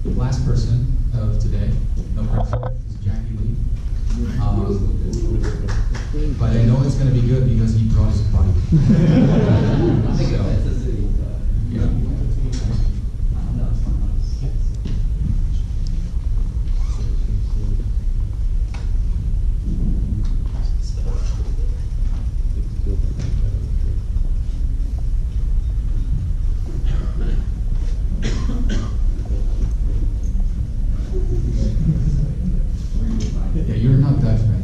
last person of today, no pressure, is Jacky Lee. But I know it's going to be good because he brought his body. Yeah. Yeah, you're not Dutch, right?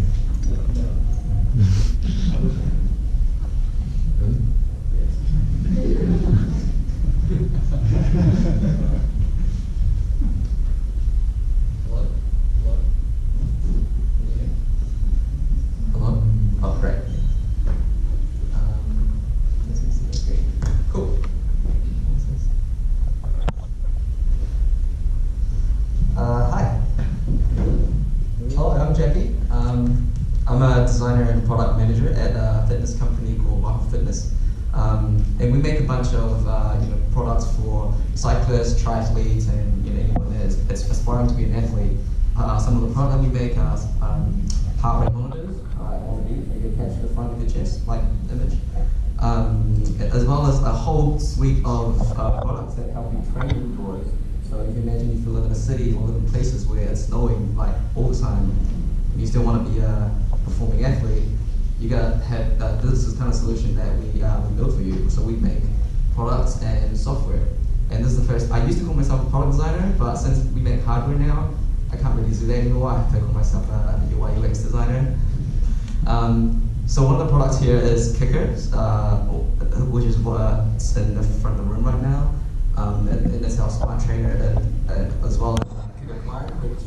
Hello? Oh, great. Cool. Hi. Hello, I'm Jacky. I'm a designer and product manager at a fitness company called Loupe Fitness. And we make a bunch of products for cyclists, triathletes, and anyone that's aspiring to be an athlete. Some of the products we make are heart rate monitors, you can catch the front of your chest, like image, as well as a whole suite of products that help you train indoors. So if you imagine if you live in a city or live in places where it's snowing like all the time, and you still want to be a performing athlete, you gotta have this is the kind of solution that we build for you. So we make products and software. And this is the first. I used to call myself a product designer, but since we make hardware now, I can't really do that anymore. I have to call myself a UI UX designer. So one of the products here is Kicker, which is what's in the front of the room right now. And it's our smart trainer, as well as Kicker Clark, which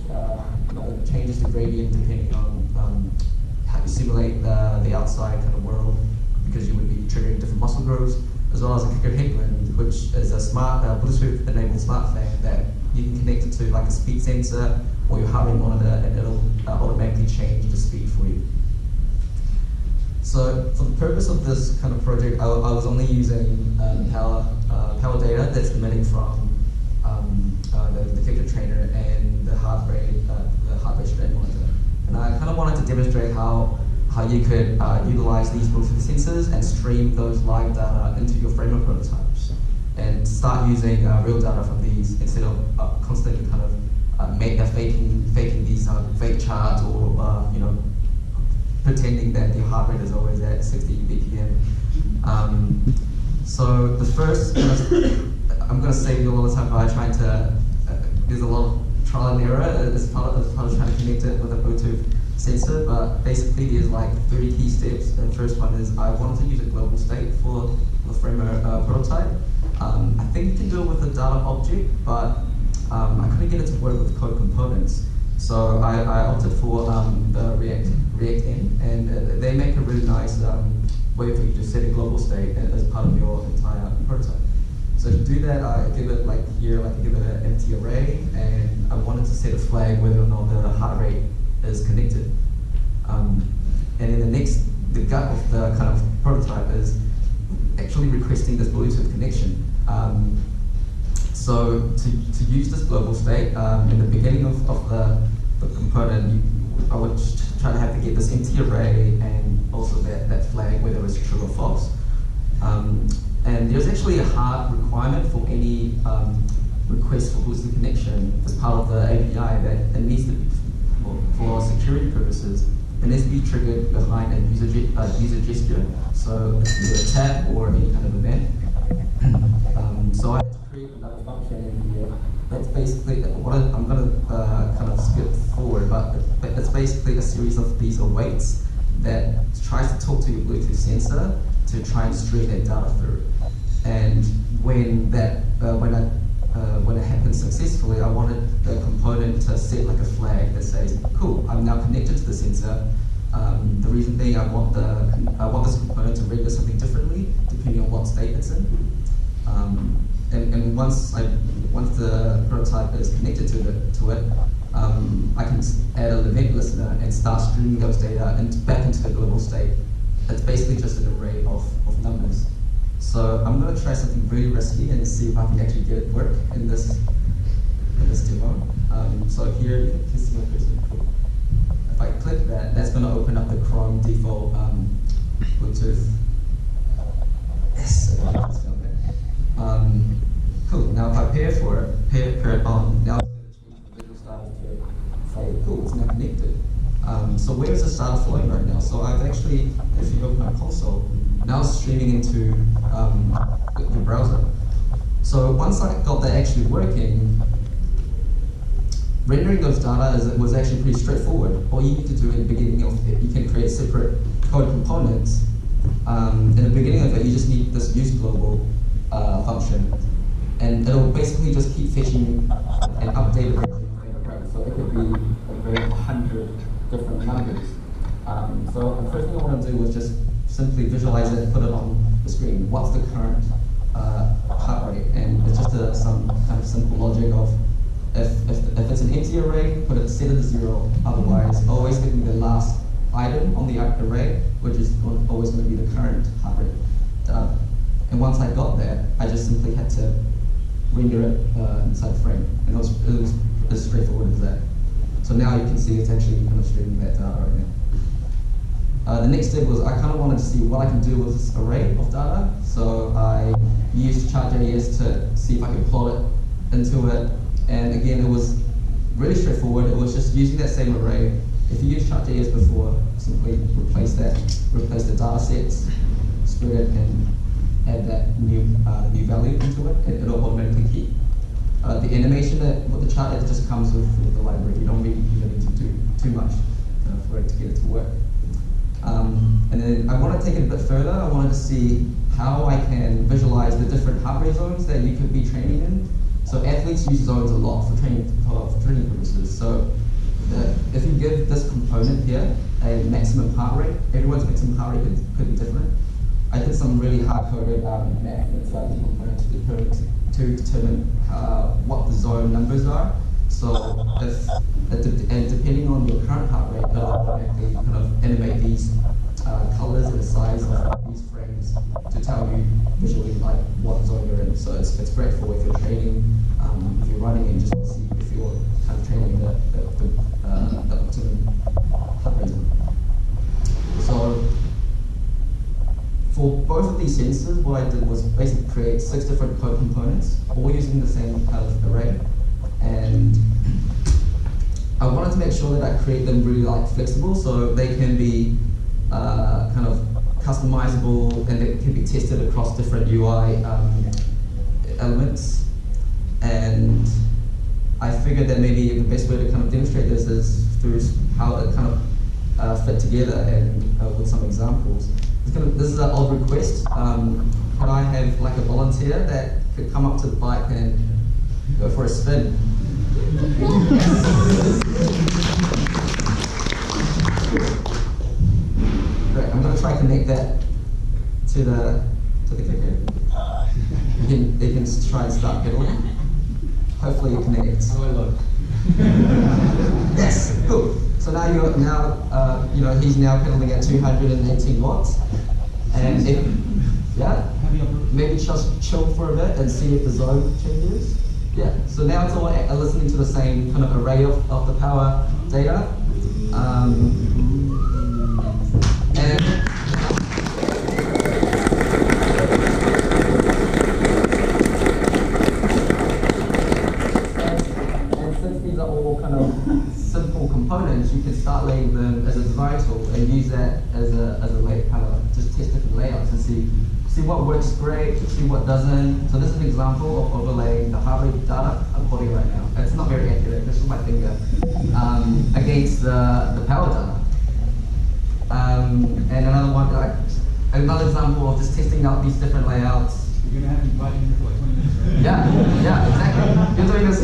changes the gradient depending on how you simulate the outside kind of world, because you would be triggering different muscle growths, as well as a Kicker Headwind, which is a smart Bluetooth-enabled smart fan that you can connect it to like a speed sensor or your heart rate monitor, and it'll automatically change the speed for you. So for the purpose of this kind of project, I was only using power data that's emitting from the Kicker trainer and the heart rate strength monitor. And I kind of wanted to demonstrate how you could utilize these Bluetooth sensors and stream those live data into your framework prototypes, and start using real data from these instead of constantly kind of faking these fake charts, or pretending that your heart rate is always at 60 BPM. So the first, I'm going to save you a lot of time by trying to, there's a lot of trial and error as part of trying to connect it with a Bluetooth sensor, but basically there's like 3 key steps. The first one is I wanted to use a global state for the framework prototype. I think you can do it with a data object, but I couldn't get it to work with code components. So I opted for the React N, and they make a really nice way for you to set a global state as part of your entire prototype. So to do that, I give it like here, I give it an empty array, and I wanted to set a flag whether or not the heart rate is connected. And then the gut of the kind of prototype is actually requesting this Bluetooth connection. So to use this global state, in the beginning of the component, I would try to have to get this empty array and also that flag, whether it's true or false. And there's actually a hard requirement for any request for Bluetooth connection as part of the API that it needs to be, for security purposes, it needs to be triggered behind a user gesture. So it's either a tap or any kind of event. So I had to create another function in here. That's basically what I'm going to kind of skip forward, but it's basically a series of these awaits that tries to talk to your Bluetooth sensor to try and stream that data through. And when it happens successfully, I wanted the component to set like a flag that says, "Cool, I'm now connected to the sensor." The reason being, I want this component to render something differently depending on what state it's in. And once the prototype is connected to it, I can add an event listener and start streaming those data back into the global state. It's basically just an array of numbers. So I'm going to try something really risky and see if I can actually get it work in this in this demo. So here you can see my cursor. If I click that, that's going to open up the Chrome default Bluetooth. Yes, let's go there. Cool. Now if I pair it on, now it's going to change the visual style to say, cool, it's now connected. So where is the data flowing right now? So I've actually, if you open my console, now it's streaming into the browser. So once I got that actually working, rendering those data was actually pretty straightforward. All you need to do in the beginning of it, you can create separate code components. In the beginning of it, you just need this use global function, and it'll basically just keep fetching an updated version of the program. So it could be like 100 different numbers. So the first thing I want to do was just simply visualize it and put it on the screen. What's the current heart rate? And it's just some kind of simple logic of if it's an empty array, put it set it to 0. Otherwise, always give me the last item on the array, which is always going to be the current heart rate. And once I got that, I just simply had to render it inside the frame, and it was as straightforward as that. So now you can see it's actually kind of streaming that data right now. The next step was I kind of wanted to see what I can do with this array of data. So I used chart.js to see if I could plot it into it. And again, it was really straightforward. It was just using that same array. If you used chart.js before, simply replace the data sets, split it, and add that new value into it, and it'll automatically keep. The animation with the chart, it just comes with the library. You don't really need to do too much for it to get it to work. And then I want to take it a bit further. I wanted to see how I can visualize the different heart rate zones that you could be training in. So athletes use zones a lot for training purposes. So if you give this component here a maximum heart rate, everyone's maximum heart rate could be different. I did some really hard-coded math inside the component to determine what the zone numbers are. So and depending on your current heart rate, it'll automatically kind of animate these colors and the size of these frames to tell you visually like what zone you're in. So it's great for if you're training, if you're running, and just to see if you're kind of training the optimum heart rate zone. So for both of these sensors, what I did was basically create 6 different code components, all using the same kind of array. And I wanted to make sure that I create them really flexible, so they can be kind of customizable and they can be tested across different UI elements. And I figured that maybe the best way to kind of demonstrate this is through how it kind of fit together and with some examples. This is an odd request. Could I have like a volunteer that could come up to the bike and go for a spin? Great. I'm going to try to connect that to the clicker. You can try and start pedaling. Hopefully it connects. How do I look? Yes. Cool. So now he's now pedaling at 218 watts. And maybe just chill for a bit and see if the zone changes. Yeah, so now it's all listening to the same kind of array of the power data. And since these are all kind of simple components, you can start laying them as a design tool and use that as a kind of just test different layouts and see what works great, see what doesn't. So this is an example of overlaying the heart rate data I'm holding right now. It's not very accurate, this is my finger, against the power data. And another example of just testing out these different layouts. You're going to have me biting here for like 20 minutes, right? Yeah, exactly. You're doing this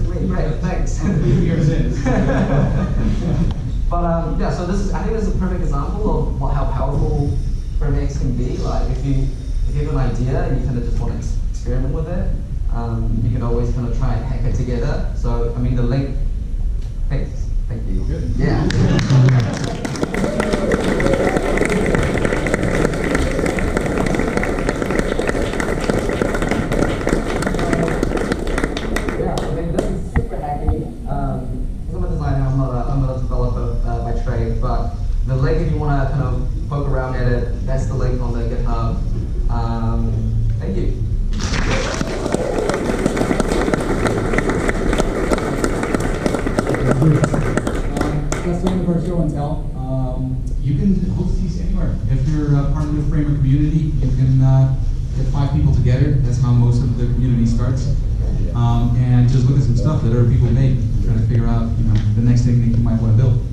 for me. Great, thanks. Years in. But so I think this is a perfect example of how powerful FrameX can be. Like if you have an idea and you kind of just want to experiment with it, you can always kind of try and hack it together. So I mean the link. Thanks. Thank you. Good. Yeah. of our show and tell. You can host these anywhere. If you're part of the Framer community, you can get 5 people together. That's how most of the community starts. And just look at some stuff that other people make and try to figure out, the next thing that you might want to build.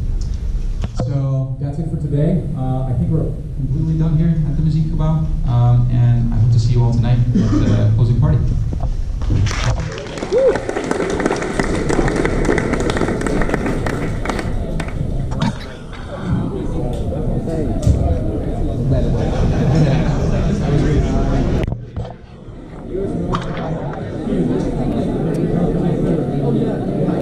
So that's it for today. I think we're Completely done here at the Muziek Gebouw. And I hope to see you all tonight at the closing party. Oh, yeah.